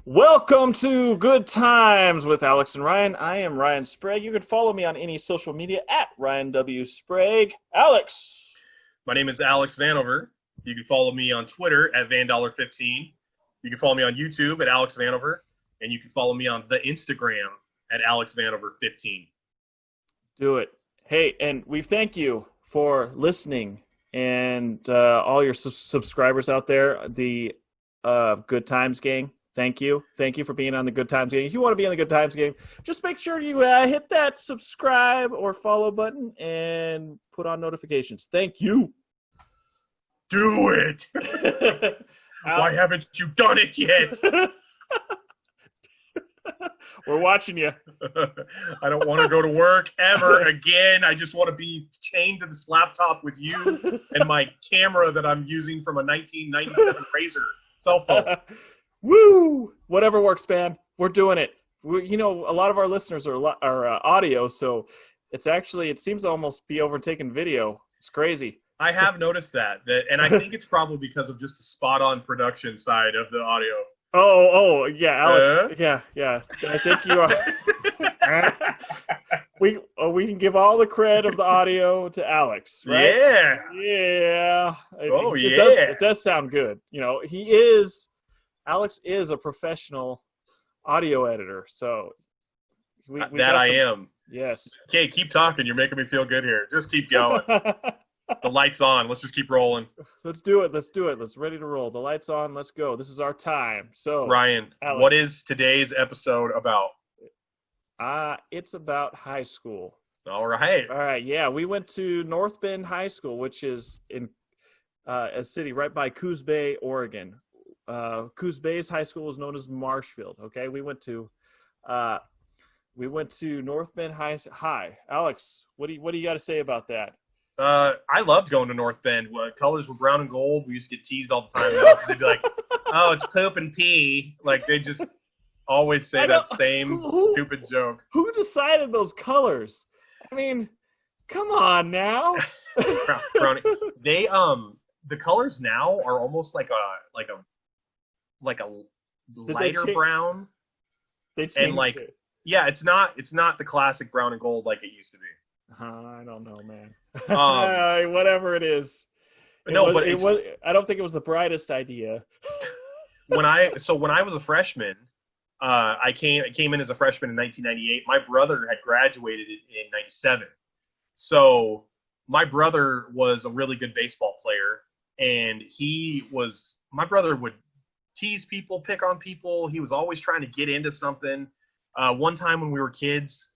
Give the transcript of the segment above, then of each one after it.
Welcome to Good Times with Alex and Ryan. I am Ryan Sprague. You can follow me on any social media at Ryan W. Sprague. Alex. My name is Alex Vanover. You can follow me on Twitter at Vandollar15. You can follow me on YouTube at Alex Vanover. And you can follow me on the Instagram at Alex Vanover15. Do it. Hey, and we thank you for listening and all your subscribers out there, the Good Times gang. Thank you. Thank you for being on the Good Times game. If you want to be on the Good Times game, just make sure you hit that subscribe or follow button and put on notifications. Thank you. Do it. Why haven't you done it yet? We're watching you. I don't want to go to work ever again. I just want to be chained to this laptop with you and my camera that I'm using from a 1997 Razr cell phone. Woo! Whatever works, man. We're doing it. A lot of our listeners are audio, so it seems to almost be overtaking video. It's crazy. I have noticed that, and I think it's probably because of just the spot-on production side of the audio. Oh, yeah, Alex. Yeah. I think you are. We can give all the credit of the audio to Alex, right? Yeah. It does sound good. Alex is a professional audio editor, so I am. Yes. Okay, keep talking. You're making me feel good here. Just keep going. The light's on. Let's just keep rolling. Let's do it. Let's ready to roll. The light's on. Let's go. This is our time. So, Ryan, Alex, what is today's episode about? It's about high school. All right. Yeah, we went to North Bend High School, which is in a city right by Coos Bay, Oregon. Coos Bay's high school is known as Marshfield. Okay, we went to North Bend High. Alex, what do you got to say about that? I loved going to North Bend. Colors were brown and gold. We used to get teased all the time because they'd be like, "Oh, it's poop and pee." Like they just always say that same stupid joke. Who decided those colors? I mean, come on now. Brownie. They the colors now are almost like a lighter brown. They changed and it. Yeah, it's not the classic brown and gold like it used to be. I don't know, man. Whatever it is. I don't think it was the brightest idea. When I was a freshman, I came in as a freshman in 1998. My brother had graduated in 97. So my brother was a really good baseball player, and my brother would tease people, pick on people. He was always trying to get into something. One time when we were kids,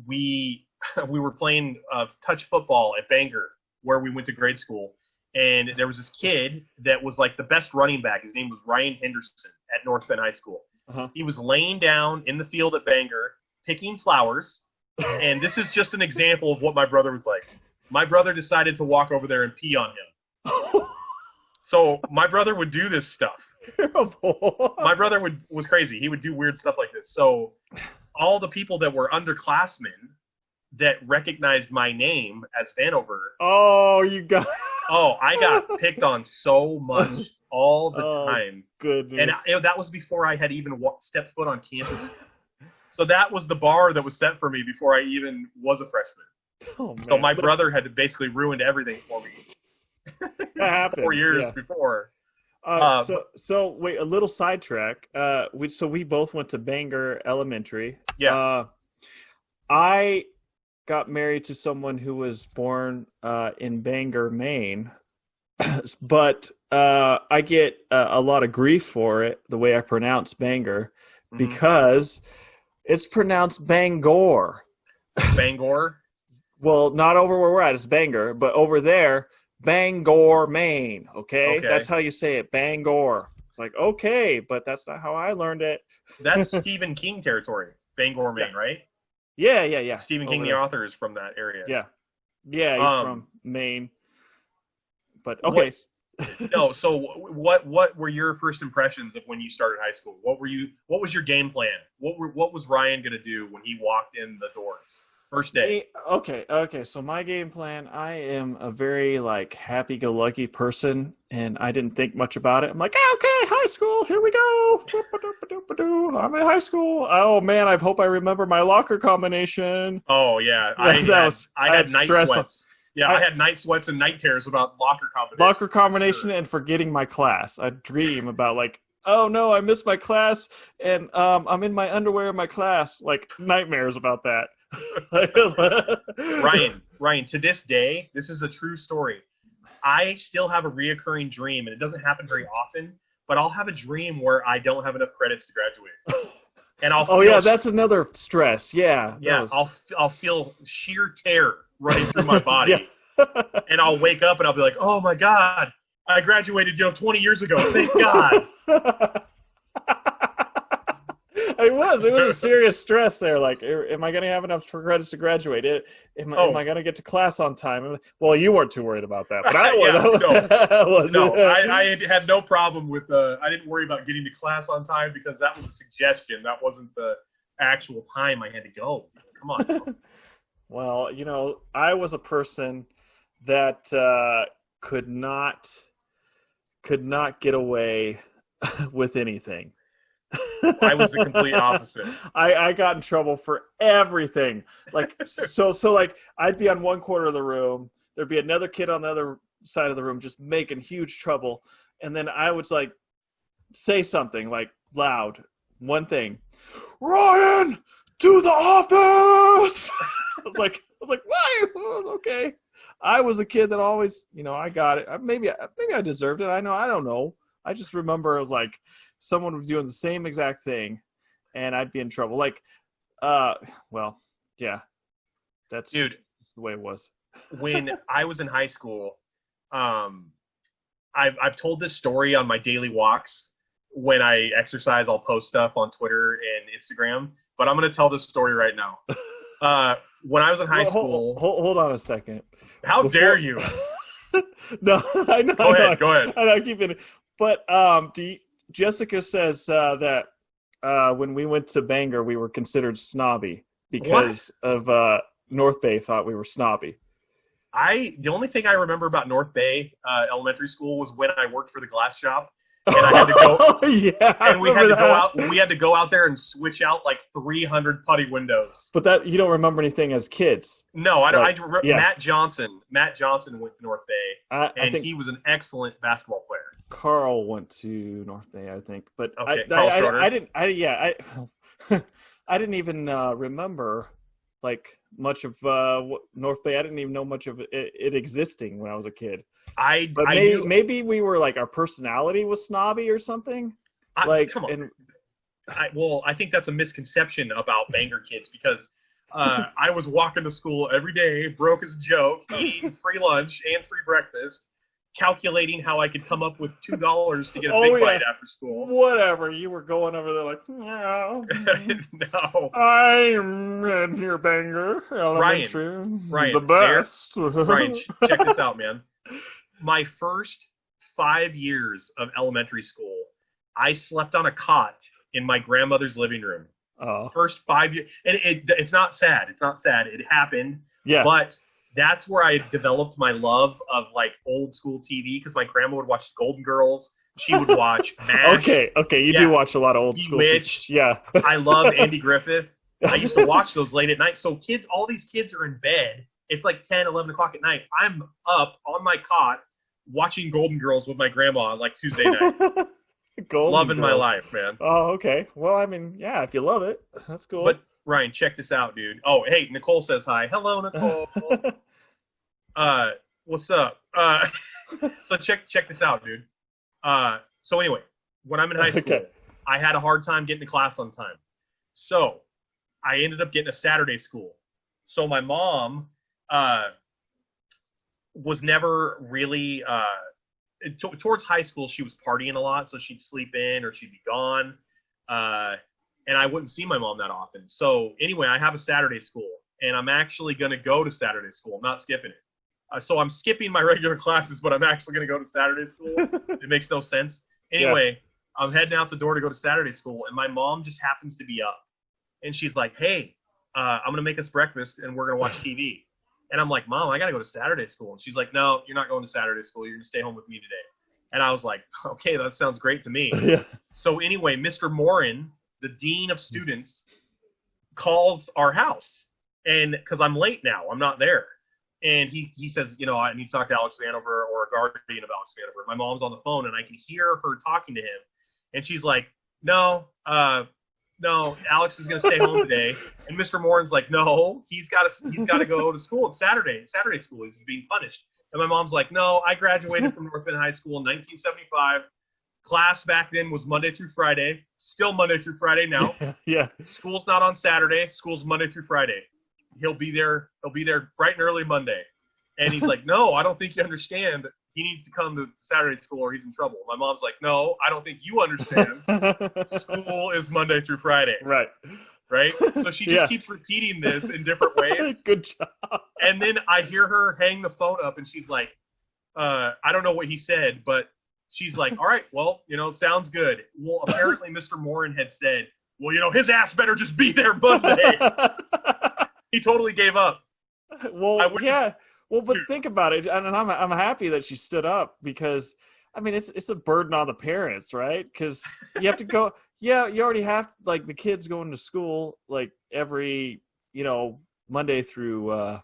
we were playing touch football at Bangor, where we went to grade school, and there was this kid that was like the best running back. His name was Ryan Henderson at North Bend High School. Uh-huh. He was laying down in the field at Bangor picking flowers, and this is just an example of what my brother was like. My brother decided to walk over there and pee on him. So my brother would do this stuff. Terrible. My brother was crazy. He would do weird stuff like this. So all the people that were underclassmen that recognized my name as Vanover. Oh, you got. Oh, I got picked on so much all the time. Goodness. And that was before I had even stepped foot on campus. So that was the bar that was set for me before I even was a freshman. Oh, man. So my brother had basically ruined everything for me. That happens, 4 years before. So wait, a little sidetrack. We both went to Bangor Elementary. Yeah. I got married to someone who was born in Bangor, Maine, but I get a lot of grief for it, the way I pronounce Bangor, because it's pronounced Bangor. Bangor? Well, not over where we're at, it's Bangor, but over there, Bangor, Maine, okay? That's how you say it, Bangor. It's like, okay, but that's not how I learned it. That's Stephen King territory, Bangor, Maine, right? Yeah. Stephen King, the author, is from that area. Yeah, he's from Maine. But, okay. So what were your first impressions of when you started high school? What was your game plan? What was Ryan going to do when he walked in the doors? First day. Okay. So my game plan, I am a very happy-go-lucky person, and I didn't think much about it. I'm like, okay, high school, here we go. I'm in high school. Oh man, I hope I remember my locker combination. Oh yeah, I had night sweats. Yeah, I had night sweats and night terrors about locker combination. Locker combination and forgetting my class. I dream about like, oh no, I missed my class, and I'm in my underwear in my class. Like nightmares about that. Ryan, to this day, this is a true story. I still have a reoccurring dream, and it doesn't happen very often, but I'll have a dream where I don't have enough credits to graduate. And I'll that's another stress. Yeah. Yeah, I'll feel sheer terror running through my body. And I'll wake up and I'll be like, "Oh my god, I graduated, 20 years ago. Thank God." It was a serious stress there. Like, am I going to have enough credits to graduate? Am I going to get to class on time? Well, you weren't too worried about that, but I was. I had no problem with. I didn't worry about getting to class on time because that was a suggestion. That wasn't the actual time I had to go. Come on. Well, I was a person that could not get away with anything. I was the complete opposite. I got in trouble for everything. Like so like I'd be on one corner of the room, there'd be another kid on the other side of the room just making huge trouble, and then I would like say something like loud, one thing, "Ryan, to the office." I was like, why? Okay. I was a kid that always, I got it. Maybe I deserved it. I don't know. I just remember it was like someone was doing the same exact thing, and I'd be in trouble. Like, well, yeah, that's the way it was. When I was in high school, I've told this story on my daily walks. When I exercise, I'll post stuff on Twitter and Instagram. But I'm going to tell this story right now. When I was in high school, hold on a second. How dare you? No, I know. Go ahead. I know, keep it. But Jessica says that when we went to Bangor, we were considered snobby because of North Bay thought we were snobby. The only thing I remember about North Bay Elementary School was when I worked for the glass shop. And I had to go. Yeah, and we had to go out. We had to go out there and switch out like 300 putty windows. But that you don't remember anything as kids. No, I don't. Matt Johnson went to North Bay, and he was an excellent basketball player. Carl went to North Bay, I think. But okay, I didn't. I didn't even remember like much of North Bay. I didn't even know much of it existing when I was a kid. Maybe we were like our personality was snobby or something. Come on. I think that's a misconception about Bangor kids because I was walking to school every day, broke as a joke, eating free lunch and free breakfast, calculating how I could come up with $2 to get a big bite after school. Whatever. You were going over there like, no. No. I'm in here, Bangor Elementary. Ryan, the best. Ryan, check this out, man. My first 5 years of elementary school, I slept on a cot in my grandmother's living room. Oh. First 5 years. And it's not sad. It's not sad. It happened. Yeah. But that's where I developed my love of like old school TV because my grandma would watch Golden Girls. She would watch MASH. Okay. You do watch a lot of old school TV. Yeah. I love Andy Griffith. I used to watch those late at night. So all these kids are in bed. It's like 10, 11 o'clock at night. I'm up on my cot watching Golden Girls with my grandma on like Tuesday night. Loving my life, man. Oh, okay. Well, I mean, yeah, if you love it, that's cool. But Ryan, check this out, dude. Oh, hey, Nicole says hi. Hello, Nicole. What's up? So check this out, dude. So anyway, when I'm in high school, I had a hard time getting to class on time. So I ended up getting a Saturday school. So my mom was never really towards high school. She was partying a lot, so she'd sleep in or she'd be gone, and I wouldn't see my mom that often. So anyway, I have a Saturday school, and I'm actually going to go to Saturday school. I'm not skipping it. So I'm skipping my regular classes, but I'm actually going to go to Saturday school. It makes no sense. Anyway, I'm heading out the door to go to Saturday school, and my mom just happens to be up, and she's like, "Hey, I'm going to make us breakfast, and we're going to watch TV." And I'm like, "Mom, I got to go to Saturday school." And she's like, "No, you're not going to Saturday school. You're going to stay home with me today." And I was like, "Okay, that sounds great to me." Yeah. So anyway, Mr. Morin the dean of students calls our house, and because I'm late now, I'm not there. And he says, I need to talk to Alex Vanover or a guardian of Alex Vanover. My mom's on the phone, and I can hear her talking to him. And she's like, no, Alex is going to stay home today. And Mr. Morin's like, no, he's got to go to school. It's Saturday school. He's being punished. And my mom's like, no, I graduated from North Bend High School in 1975. Class back then was Monday through Friday. Still Monday through Friday now. Yeah. School's not on Saturday. School's Monday through Friday. He'll be there bright and early Monday. And he's like, no, I don't think you understand. He needs to come to Saturday school or he's in trouble. My mom's like, no, I don't think you understand. School is Monday through Friday. Right. So she just keeps repeating this in different ways. Good job. And then I hear her hang the phone up and she's like, I don't know what he said, but she's like, all right, well, sounds good. Well, apparently Mr. Morin had said, well, his ass better just be there Monday. He totally gave up. Well, yeah. Well, but think about it, and I'm happy that she stood up because, I mean, it's a burden on the parents, right? Because you have to go. Yeah, you already have the kids going to school every Monday through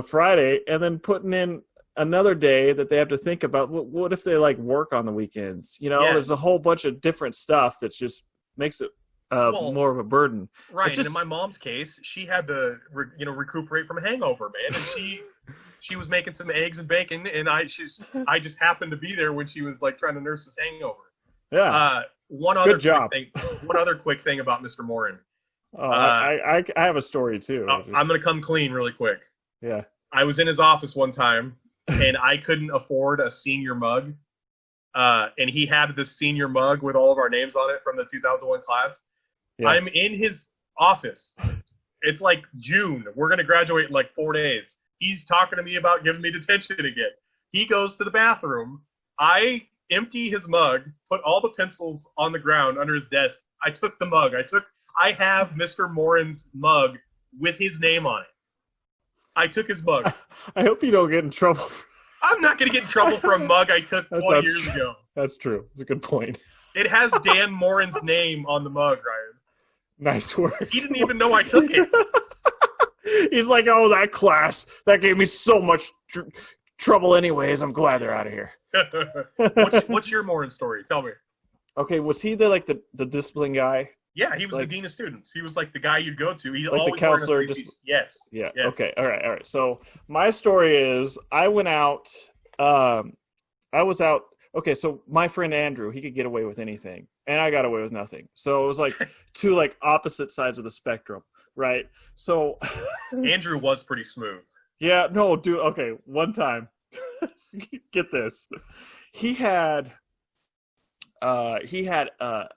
Friday, and then putting in another day that they have to think about. What if they work on the weekends? There's a whole bunch of different stuff that just makes it more of a burden. Right. And in my mom's case, she had to recuperate from a hangover, man. And she was making some eggs and bacon, and I just happened to be there when she was trying to nurse this hangover. Yeah. One other quick thing about Mr. Morin. I have a story too. I'm gonna come clean really quick. Yeah. I was in his office one time, and I couldn't afford a senior mug. And he had this senior mug with all of our names on it from the 2001 class. Yeah. I'm in his office. It's June. We're going to graduate in 4 days. He's talking to me about giving me detention again. He goes to the bathroom. I empty his mug, put all the pencils on the ground under his desk. I took the mug. I have Mr. Morin's mug with his name on it. I took his mug. I hope you don't get in trouble. I'm not going to get in trouble for a mug I took 20 years ago. That's true. It's a good point. It has Dan Morin's name on the mug, Ryan. Nice work. He didn't even know I took it. He's like, oh, that class. That gave me so much trouble anyways. I'm glad they're out of here. What's your Morin story? Tell me. Okay, was he the discipline guy? Yeah, he was the dean of students. He was the guy you'd go to. He the counselor. Yes. Yeah. Yes. Okay. All right. So my story is I went out. I was out. Okay, so my friend Andrew, he could get away with anything, and I got away with nothing. So it was two opposite sides of the spectrum, right? So Andrew was pretty smooth. Yeah. No, dude. Okay. One time, get this. He had a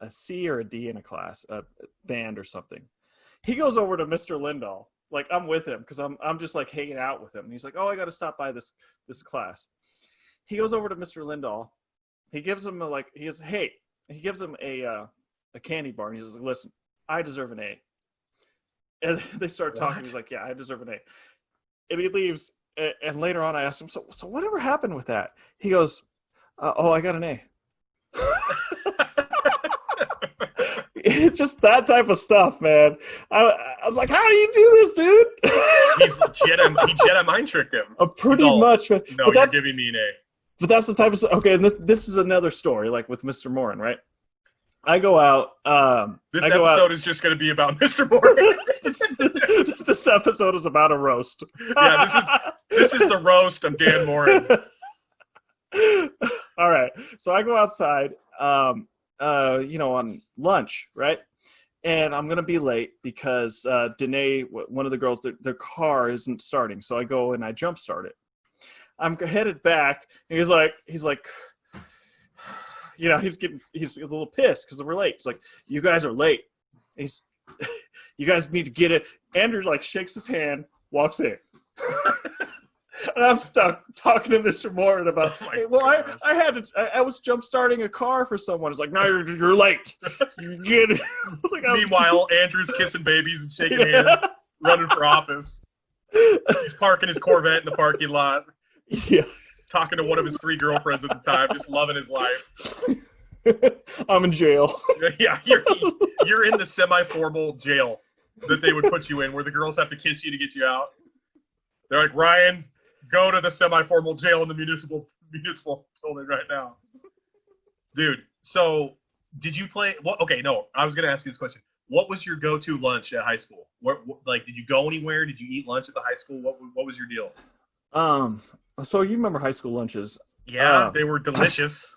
C or a D in a class, a band or something. He goes over to Mr. Lindahl. I'm with him because I'm just hanging out with him. And he's like, oh, I got to stop by this class. He goes over to Mr. Lindahl. He gives him he gives him a candy bar. And he says, listen, I deserve an A. And they start talking. He's like, yeah, I deserve an A. And he leaves. And later on I asked him, so whatever happened with that? He goes, oh, I got an A. It's just that type of stuff, man. I was like, how do you do this, dude? He Jedi mind tricked him. Pretty much. Man. No, you're giving me an A. But that's the type of stuff. Okay, and this is another story, with Mr. Morin, right? I go out. This episode is just going to be about Mr. Morin. this episode is about a roast. Yeah, this is the roast of Dan Morin. All right, so I go outside, on lunch, right? And I'm going to be late because Danae, one of the girls, their car isn't starting. So I go and I jump start it. I'm headed back, and he's like, he's a little pissed because we're late. He's like, you guys are late. And you guys need to get it. Andrew shakes his hand, walks in. And I'm stuck talking to Mr. Morin about, I was jump starting a car for someone. It's like, no, you're late. You get it. Meanwhile, Andrew's kissing babies and shaking hands, running for office. He's parking his Corvette in the parking lot. Yeah. Talking to one of his 3 girlfriends at the time, just loving his life. I'm in jail. Yeah, you're in the semi-formal jail that they would put you in, where the girls have to kiss you to get you out. They're like, Ryan, go to the semi-formal jail in the municipal building right now, dude. So, did you play? What? Okay, no, I was gonna ask you this question. What was your go-to lunch at high school? What like, did you go anywhere? Did you eat lunch at the high school? What was your deal? So you remember high school lunches? Yeah, they were delicious.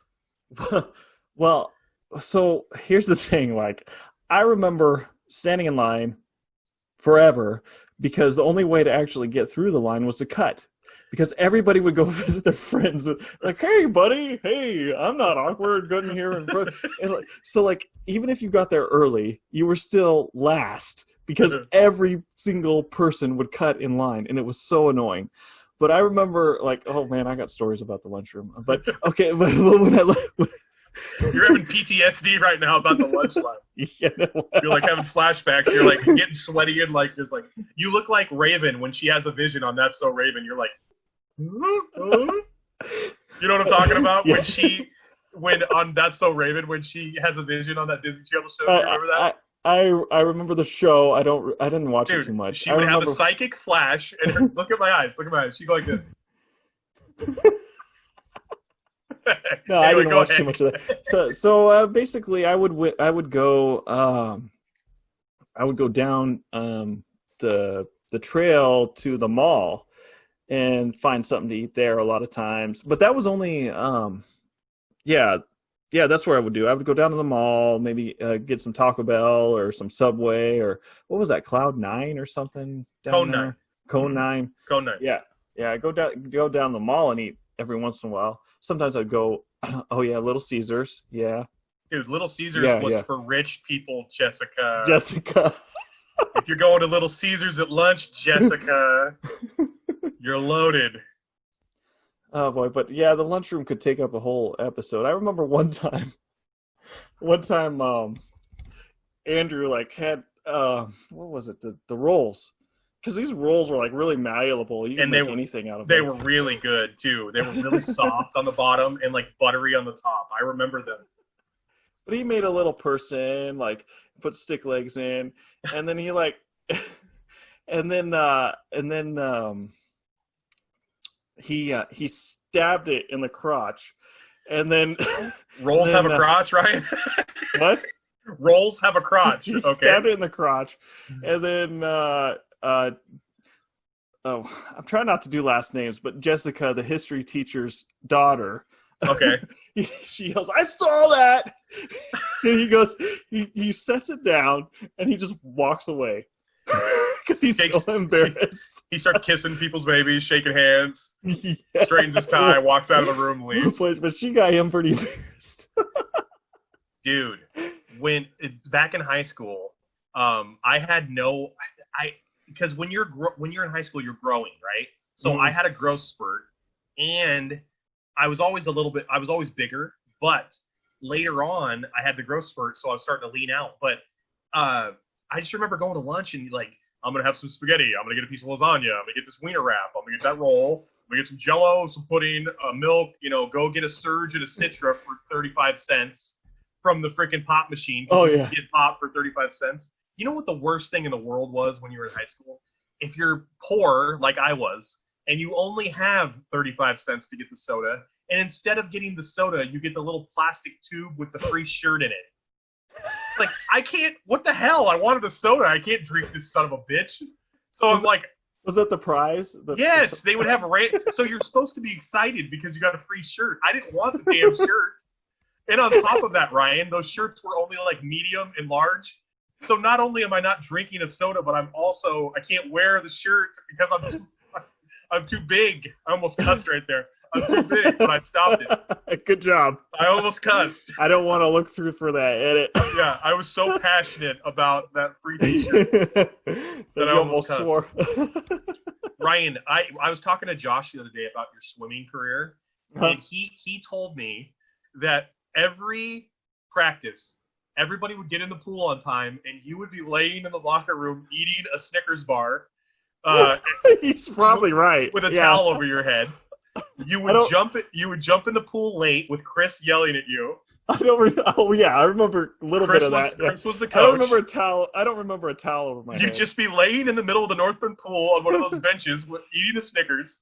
Well, so here's the thing. Like, I remember standing in line forever because the only way to actually get through the line was to cut. Because everybody would go visit their friends, like, "Hey, buddy, hey, I'm not awkward, getting here in front." And like, even if you got there early, you were still last because every single person would cut in line, and it was so annoying. But I remember, like, oh man, I got stories about the lunchroom. But okay, but when you're having PTSD right now about the lunch line. Yeah, no. You're like having flashbacks. You're like getting sweaty and like just like you look like Raven when she has a vision on That's So Raven. You're like. You know what I'm talking about? Yeah. When on That's So Raven, when she has a vision on that Disney Channel show. You remember that? I remember the show. I didn't watch it too much. She would have a psychic flash, and look at my eyes. Look at my eyes. She'd go like this. No, I didn't watch too much of that. So basically, I would go down the trail to the mall and find something to eat there a lot of times. But that was only yeah, that's where I would do. I would go down to the mall, maybe get some Taco Bell or some Subway or what was that, Cloud 9 or something? Cone 9. Cone 9. Cone 9. Yeah. I go down the mall and eat every once in a while. Sometimes I'd go, oh yeah, Little Caesars. Yeah. Dude, Little Caesars was for rich people, Jessica. If you're going to Little Caesars at lunch, Jessica, you're loaded. Oh boy, but yeah, the lunchroom could take up a whole episode. I remember one time, Andrew like had what was it, the rolls, because these rolls were like really malleable. You can make anything out of them. They were really good too. They were really soft on the bottom and like buttery on the top. I remember them. But he made a little person, like put stick legs in, and then he like, and then he stabbed it in the crotch, and then rolls have a crotch, right? What? Rolls have a crotch. He okay. Stabbed it in the crotch, and then I'm trying not to do last names, but Jessica, the history teacher's daughter. Okay. She yells, "I saw that!" And he goes, he sets it down, and he just walks away. Because he's so embarrassed. He starts kissing people's babies, shaking hands, Yeah. straightens his tie, walks out of the room, leaves. But she got him pretty embarrassed. Dude, back in high school, because when you're in high school, you're growing, right? So I had a growth spurt, and I was always bigger, but later on, I had the growth spurt, so I was starting to lean out. But I just remember going to lunch and like, I'm going to have some spaghetti. I'm going to get a piece of lasagna. I'm going to get this wiener wrap. I'm going to get that roll. I'm going to get some Jell-O, some pudding, milk. Go get a Surge and a Citra for 35 cents from the freaking pop machine. Oh, yeah. You get pop for 35 cents. You know what the worst thing in the world was when you were in high school? If you're poor, like I was, and you only have 35 cents to get the soda, and instead of getting the soda, you get the little plastic tube with the free shirt in it. Like, I can't, what the hell? I wanted a soda. I can't drink this son of a bitch. So I was like, was that the prize? Yes, they would have a rate. So you're supposed to be excited because you got a free shirt. I didn't want the damn shirt. And on top of that, Ryan, those shirts were only like medium and large. So not only am I not drinking a soda, but I can't wear the shirt because I'm too big. I almost cussed right there. I'm too big, but I stopped it. Good job. I almost cussed. I don't want to look through for that edit. Yeah, I was so passionate about that free t-shirt that I almost swore. Ryan, I was talking to Josh the other day about your swimming career, and he told me that every practice, everybody would get in the pool on time, and you would be laying in the locker room eating a Snickers bar. He's probably right. With a towel over your head. You would jump in the pool late with Chris yelling at you. I don't. Oh yeah, I remember a little bit of that. Yeah. Chris was the I don't coach. remember a towel. I don't remember a towel over my You'd head. just be laying in the middle of the North Bend pool on one of those benches, eating a Snickers,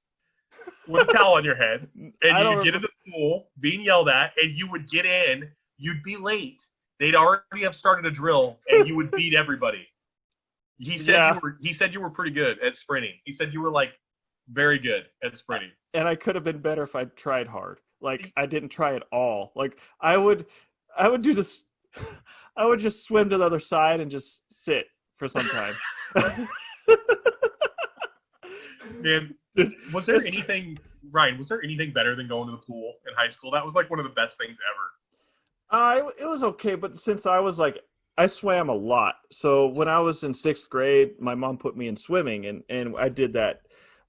with a towel on your head, and you'd get into the pool, being yelled at, and you would get in. You'd be late. They'd already have started a drill, and you would beat everybody. He said you were pretty good at sprinting. He said you were like very good at sprinting. And I could have been better if I tried hard. Like I didn't try at all. Like I would do this. I would just swim to the other side and just sit for some time. Man, was there anything, Ryan? Was there anything better than going to the pool in high school? That was like one of the best things ever. It was okay, but since I was like, I swam a lot. So when I was in 6th grade, my mom put me in swimming, and I did that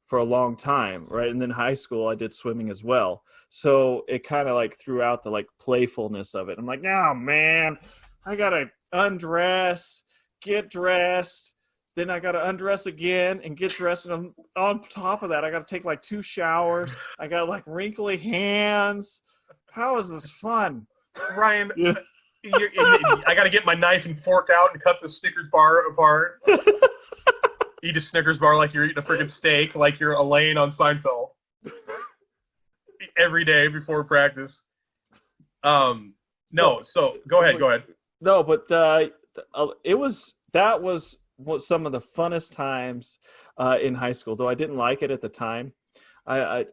for a long time, right? And then high school, I did swimming as well. So it kind of like threw out the like playfulness of it. I'm like, oh man, I gotta undress, get dressed, then I gotta undress again and get dressed. And on top of that, I gotta take like 2 showers. I got like wrinkly hands. How is this fun? Ryan, I got to get my knife and fork out and cut the Snickers bar apart. Eat a Snickers bar like you're eating a freaking steak, like you're Elaine on Seinfeld. Every day before practice. No, so go ahead. No, but that was some of the funnest times in high school, though I didn't like it at the time. I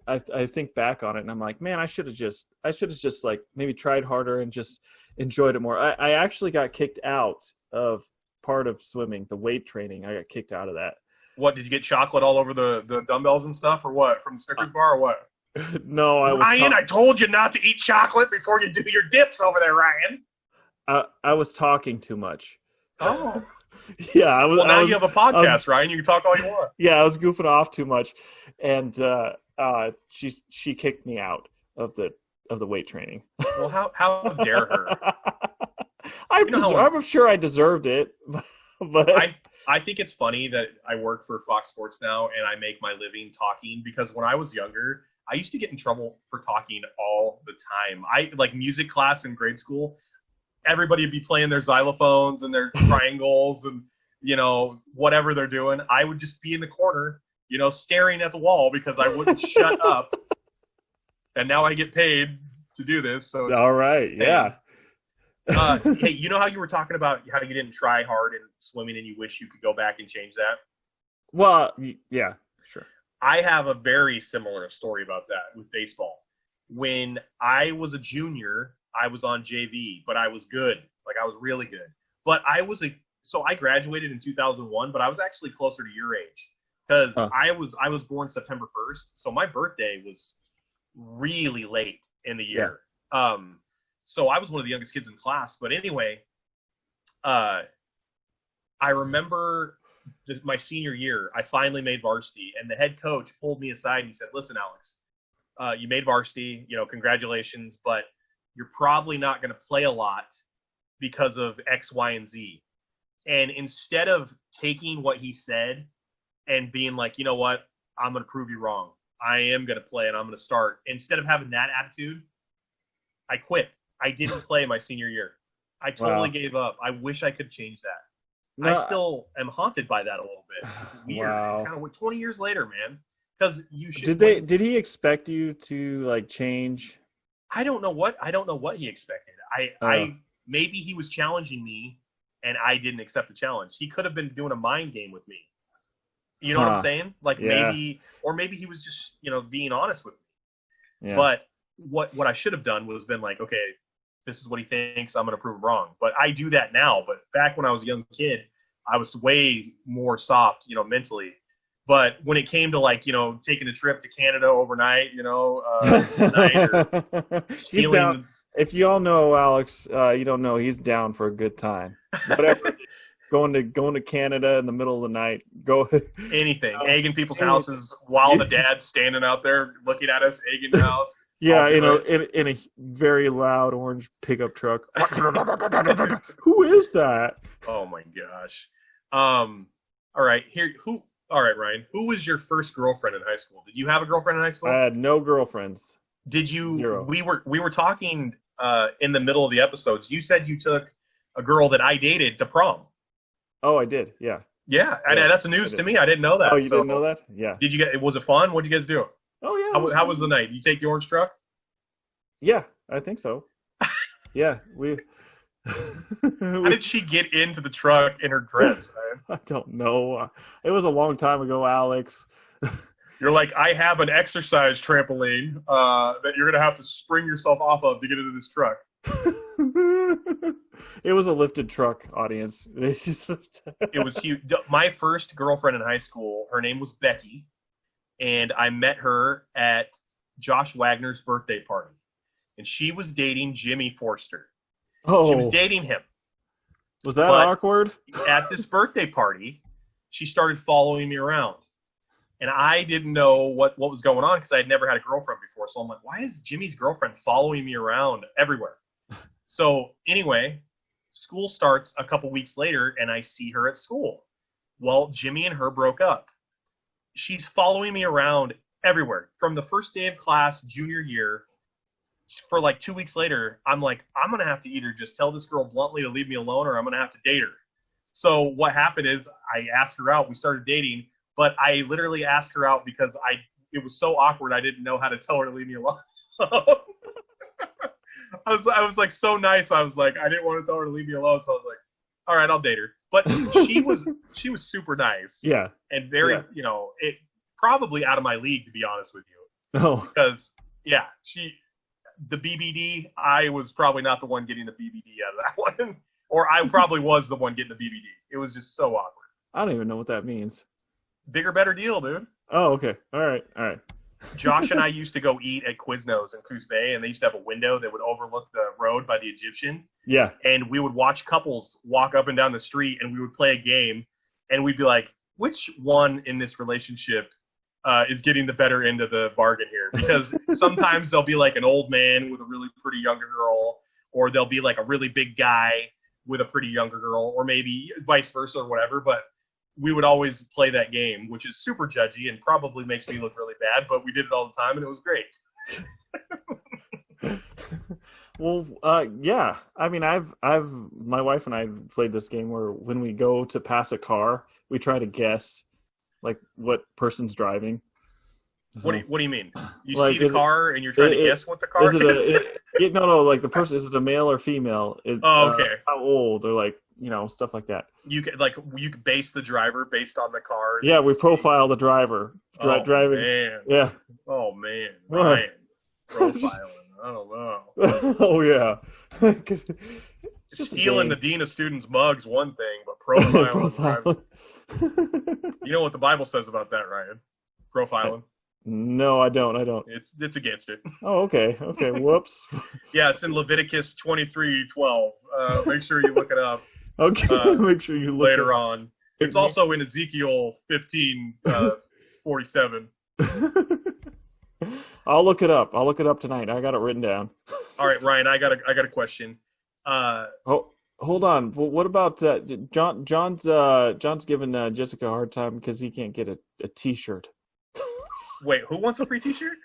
think back on it and I'm like, man, I should have just like maybe tried harder and just enjoyed it more. I actually got kicked out of part of swimming, the weight training. I got kicked out of that. What, did you get chocolate all over the dumbbells and stuff, or what, from the Snickers bar, or what? No, Ryan, I told you not to eat chocolate before you do your dips over there, Ryan. I was talking too much. Oh. Yeah, I was. Well, now you have a podcast, Ryan. You can talk all you want. Yeah, I was goofing off too much, and she kicked me out of the weight training. Well, how dare her? I'm sure I deserved it, but I think it's funny that I work for Fox Sports now and I make my living talking, because when I was younger, I used to get in trouble for talking all the time. I like music class in grade school. Everybody would be playing their xylophones and their triangles and, whatever they're doing. I would just be in the corner, staring at the wall because I wouldn't shut up. And now I get paid to do this. So all right. Yeah. Hey, you know how you were talking about how you didn't try hard in swimming and you wish you could go back and change that? Well, yeah, sure. I have a very similar story about that with baseball. When I was a junior, I was on JV, but I was good. Like, I was really good. But so I graduated in 2001, but I was actually closer to your age because I was born September 1st. So my birthday was really late in the year. Yeah. So I was one of the youngest kids in class. But anyway, I remember my senior year, I finally made varsity, and the head coach pulled me aside and he said, "Listen, Alex, you made varsity, congratulations, but you're probably not going to play a lot because of X, Y, and Z." And instead of taking what he said and being like, you know what, I'm going to prove you wrong. I am going to play and I'm going to start. Instead of having that attitude, I quit. I didn't play my senior year. I totally gave up. I wish I could change that. No, I still am haunted by that a little bit. It's weird. Wow. It's kind of 20 years later, man. Because you should. Did he expect you to like change? I don't know what he expected. Maybe he was challenging me and I didn't accept the challenge. He could have been doing a mind game with me. You know what I'm saying? Like maybe he was just, being honest with me. Yeah. But what I should have done was been like, okay, this is what he thinks, I'm going to prove him wrong. But I do that now. But back when I was a young kid, I was way more soft, mentally. But when it came to like, taking a trip to Canada overnight, stealing. If you all know Alex, you don't know he's down for a good time. Whatever. going to Canada in the middle of the night. Go anything. Egging people's houses while the dad's standing out there looking at us, egging the house. Yeah, in a very loud orange pickup truck. Who is that? Oh my gosh. All right, Ryan. Who was your first girlfriend in high school? Did you have a girlfriend in high school? I had no girlfriends. Did you? Zero. We were talking in the middle of the episodes. You said you took a girl that I dated to prom. Oh, I did. Yeah. Yeah, and Yeah, that's I news did. to me. I didn't know that. Oh, you So, didn't know that? Yeah. did you get? Was it fun? What did you guys do? Oh, yeah. How was the night? You take the orange truck? Yeah, I think so. Yeah, we. How did she get into the truck in her dress, man? I don't know. It was a long time ago, Alex. You're like, I have an exercise trampoline that you're gonna have to spring yourself off of to get into this truck. It was a lifted truck, audience. It was huge. My first girlfriend in high school, her name was Becky, and I met her at Josh Wagner's birthday party, and she was dating Jimmy Forster. Oh, She was dating him. was that but- awkward? At this birthday party, she started following me around. And I didn't know what was going on because I had never had a girlfriend before. So I'm like, why is Jimmy's girlfriend following me around everywhere? So anyway, school starts a couple weeks later, and I see her at school. Well, Jimmy and her broke up. She's following me around everywhere. From the first day of class, junior year, for like 2 weeks later, I'm like, I'm going to have to either just tell this girl bluntly to leave me alone or I'm going to have to date her. So what happened is I asked her out. We started dating. But I literally asked her out because it was so awkward. I didn't know how to tell her to leave me alone. I was like so nice. I was like, I didn't want to tell her to leave me alone. So I was like, all right, I'll date her. But she was super nice. Yeah. And very, Yeah. it probably out of my league, to be honest with you. Oh, Because the BBD, I was probably not the one getting the BBD out of that one. Or I probably was the one getting the BBD. It was just so awkward. I don't even know what that means. Bigger, better deal, dude. Oh, okay. All right. Josh and I used to go eat at Quiznos in Coos Bay, and they used to have a window that would overlook the road by the Egyptian. Yeah. And we would watch couples walk up and down the street, and we would play a game, and we'd be like, which one in this relationship is getting the better end of the bargain here? Because sometimes there'll be like an old man with a really pretty younger girl, or there'll be like a really big guy with a pretty younger girl, or maybe vice versa or whatever. But we would always play that game, which is super judgy and probably makes me look really bad, but we did it all the time, and it was great. Well, yeah. I mean, my wife and I played this game where when we go to pass a car, we try to guess, like, what person's driving. What do you mean? You Like, see the is it- car and you're trying to guess what the car Is is? it no, like the person, is it a male or female? Oh, okay. How old, or like, stuff like that. You can base the driver based on the car. Yeah, we profile the driver. Oh, Driving. man. Yeah. Oh man, What? Ryan. Profiling. I don't know. Oh, yeah. 'Cause it's just a Stealing the game. dean of students' mugs, one thing, but profiling. Profile. You know what the Bible says about that, Ryan? Profiling. No, I don't. It's against it. Oh, okay. Whoops. Yeah, it's in Leviticus 23:12. Make sure you look it up Okay, make sure you look later on. It's also in Ezekiel 15:47. I'll look it up. I'll look it up tonight. I got it written down. All right, Ryan, I got a question. Oh, hold on. Well, what about John's giving Jessica a hard time because he can't get a T-shirt. Wait, who wants a free T-shirt?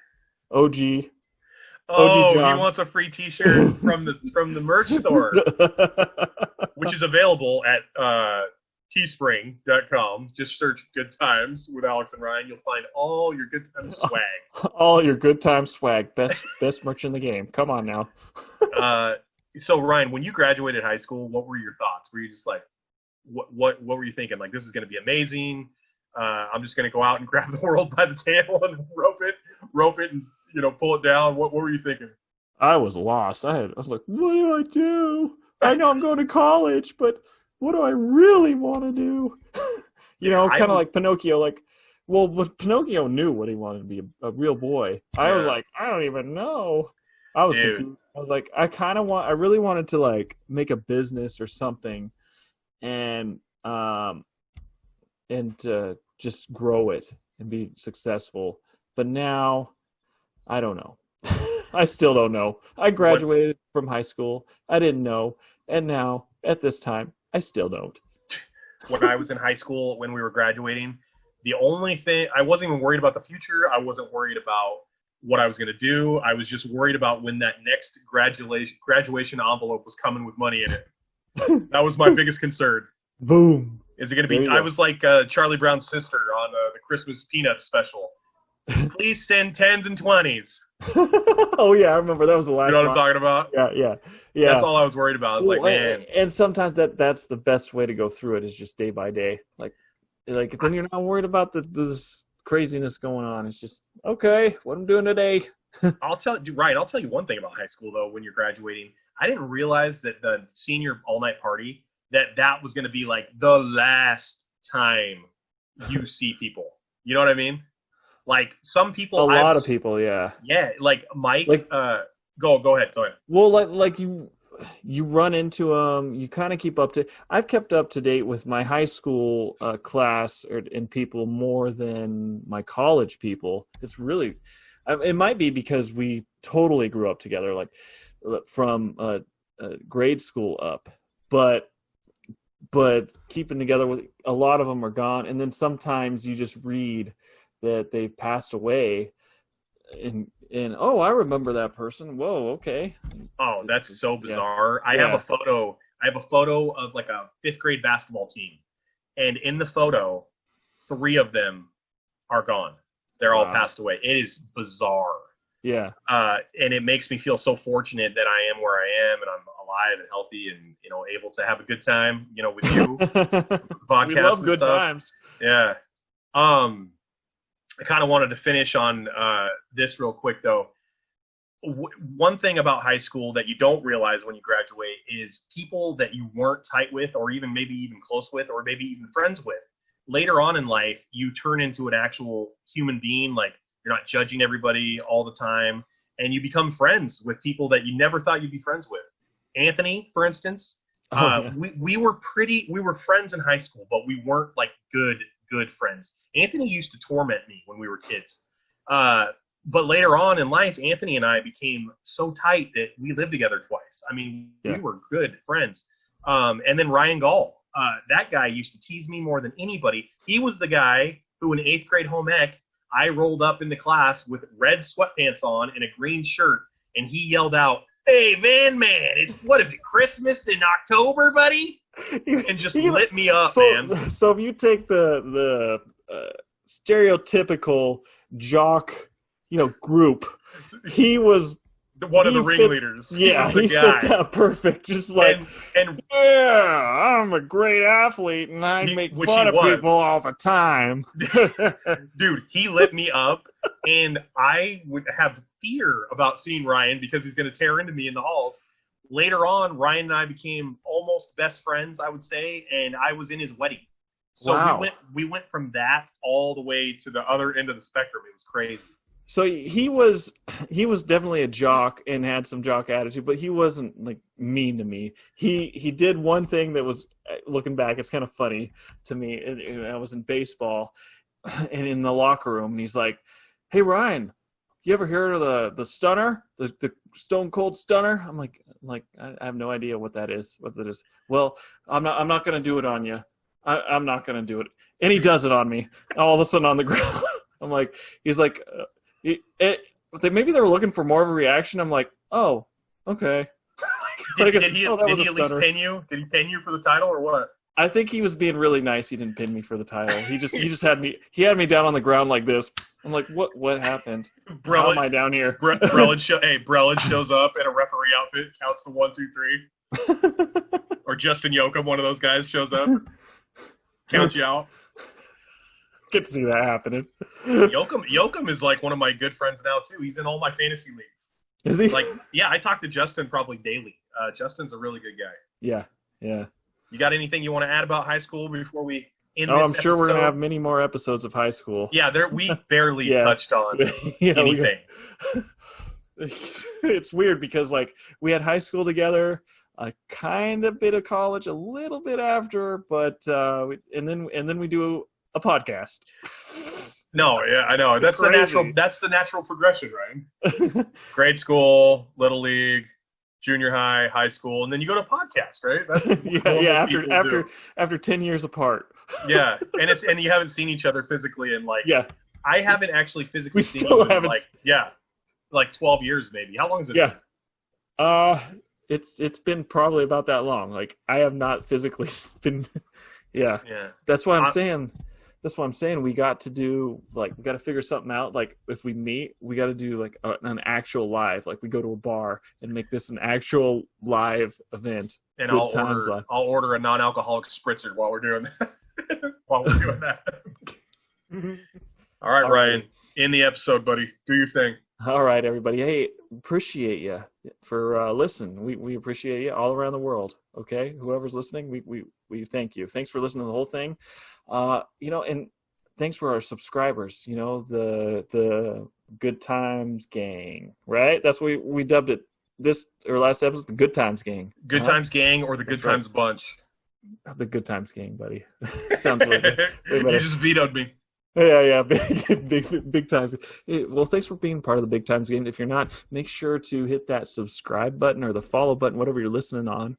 OG. Oh, John. he wants a free T-shirt from the merch store, which is available at teespring.com. Just search "Good Times with Alex and Ryan." You'll find all your good times swag. All your good time swag. Best merch in the game. Come on now. So Ryan, when you graduated high school, what were your thoughts? Were you just like, what were you thinking? Like, this is going to be amazing. I'm just going to go out and grab the world by the tail and rope it, and pull it down. What were you thinking? I was lost. I was like, what do I do? I know I'm going to college, but what do I really want to do? Kind of like Pinocchio. Like, well, but Pinocchio knew what he wanted to be, a real boy. I was like, I don't even know. I was confused. I was like, I really wanted to like make a business or something, and just grow it and be successful. But now, I don't know. I still don't know. I graduated from high school. I didn't know. And now, at this time, I still don't. When I was in high school, when we were graduating, the only thing, I wasn't even worried about the future. I wasn't worried about what I was going to do. I was just worried about when that next graduation envelope was coming with money in it. That was my biggest concern. Boom. Is it going to be? I was like Charlie Brown's sister on the Christmas Peanuts special. Please send 10s and 20s. Oh yeah, I remember that was the last. You know what I'm talking about? Yeah. That's all I was worried about. I was like, man. And sometimes that's the best way to go through it is just day by day. Like then you're not worried about this craziness going on. It's just okay. What I'm doing today. I'll tell you one thing about high school though. When you're graduating, I didn't realize that the senior all-night party that was going to be like the last time you see people. You know what I mean? Like some people, a lot of people, yeah. Like Mike. Go ahead. Well, like you run into them. You kind of keep up to. I've kept up to date with my high school class and people more than my college people. It's really, it might be because we totally grew up together, like from grade school up, but keeping together with a lot of them are gone, and then sometimes you just read that they passed away, and oh, I remember that person. Whoa, okay. Oh, that's so bizarre. I have a photo of like a 5th grade basketball team, and in the photo, 3 of them are gone. They're all passed away. It is bizarre. Yeah. And it makes me feel so fortunate that I am where I am, and I'm alive and healthy, and able to have a good time, with you. Podcast. We love good times. Yeah. I kind of wanted to finish on this real quick though. One thing about high school that you don't realize when you graduate is people that you weren't tight with, or maybe even close with, or maybe even friends with. Later on in life, you turn into an actual human being. Like you're not judging everybody all the time, and you become friends with people that you never thought you'd be friends with. Anthony, for instance, we were friends in high school, but we weren't like good friends. Anthony used to torment me when we were kids. But later on in life, Anthony and I became so tight that we lived together twice. I mean, we were good friends. And then Ryan Gall, that guy used to tease me more than anybody. He was the guy who in 8th grade home ec, I rolled up into class with red sweatpants on and a green shirt, and he yelled out, "Hey, man, it's Christmas in October, buddy?" And just lit me up, man. So if you take the stereotypical jock, group, he was one of the ringleaders. Yeah, he fit that perfect. Just like, I'm a great athlete, and I make fun of people all the time. Dude, he lit me up, and I would have fear about seeing Ryan because he's going to tear into me in the halls. Later on, Ryan and I became almost best friends, I would say, and I was in his wedding. So we went from that all the way to the other end of the spectrum. It was crazy. So he was definitely a jock and had some jock attitude, but he wasn't like mean to me. He did one thing that was, looking back, it's kind of funny to me. I was in baseball and in the locker room, and he's like, "Hey Ryan, you ever heard of the stunner, the Stone Cold Stunner?" I'm like I have no idea what that is. Well, I'm not going to do it on you. I'm not going to do it. And he does it on me. All of a sudden on the ground. I'm like, he's like, maybe they were looking for more of a reaction. I'm like, oh, okay. Did he at least pin you? Did he pin you for the title or what? I think he was being really nice. He didn't pin me for the title. He just had me. He had me down on the ground like this. I'm like, what happened? How am I down here? Brelin shows up in a referee outfit, counts to 1, 2, 3. Or Justin Yoakum, one of those guys, shows up, counts you out. Get to see that happening. Yoakum is like one of my good friends now too. He's in all my fantasy leagues. Is he? Like, yeah, I talk to Justin probably daily. Justin's a really good guy. Yeah. You got anything you want to add about high school before we end this this I'm sure we're going to have many more episodes of high school. Yeah, we barely touched on anything. It's weird because, like, we had high school together, a kind of bit of college, a little bit after, but and then we do a podcast. No, yeah, I know. That's the natural progression, right? Grade school, little league, junior high, high school, and then you go to podcast, right? That's after 10 years apart. Yeah, and you haven't seen each other physically in like I haven't actually physically seen you in like like 12 years, maybe. How long is it? Yeah. It's been probably about that long. Like I have not physically been. Yeah. Yeah. That's why I'm saying. That's why I'm saying we got to figure something out. Like if we meet, we got to do like an actual live. Like we go to a bar and make this an actual live event. And I'll order a non-alcoholic spritzer while we're doing that. All right, Ryan. In the episode, buddy. Do your thing. All right, everybody. Hey, appreciate you for listening. We appreciate you all around the world. Okay, whoever's listening, we thank you. Thanks for listening to the whole thing. And thanks for our subscribers. The Good Times Gang, right? That's what we dubbed it. This or last episode, the Good Times Gang. Good Times Gang or the Good Times Bunch. The Good Times Gang, buddy. Sounds way better. You just vetoed me. Yeah, big times. Well, thanks for being part of the Big Times Game. If you're not, make sure to hit that subscribe button or the follow button, whatever you're listening on,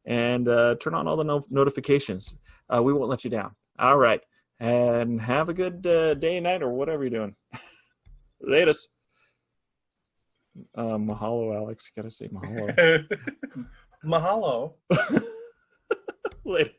and turn on all the notifications. We won't let you down. All right, and have a good day, night, or whatever you're doing. Latest. Mahalo, Alex. You gotta say mahalo. Mahalo. Later.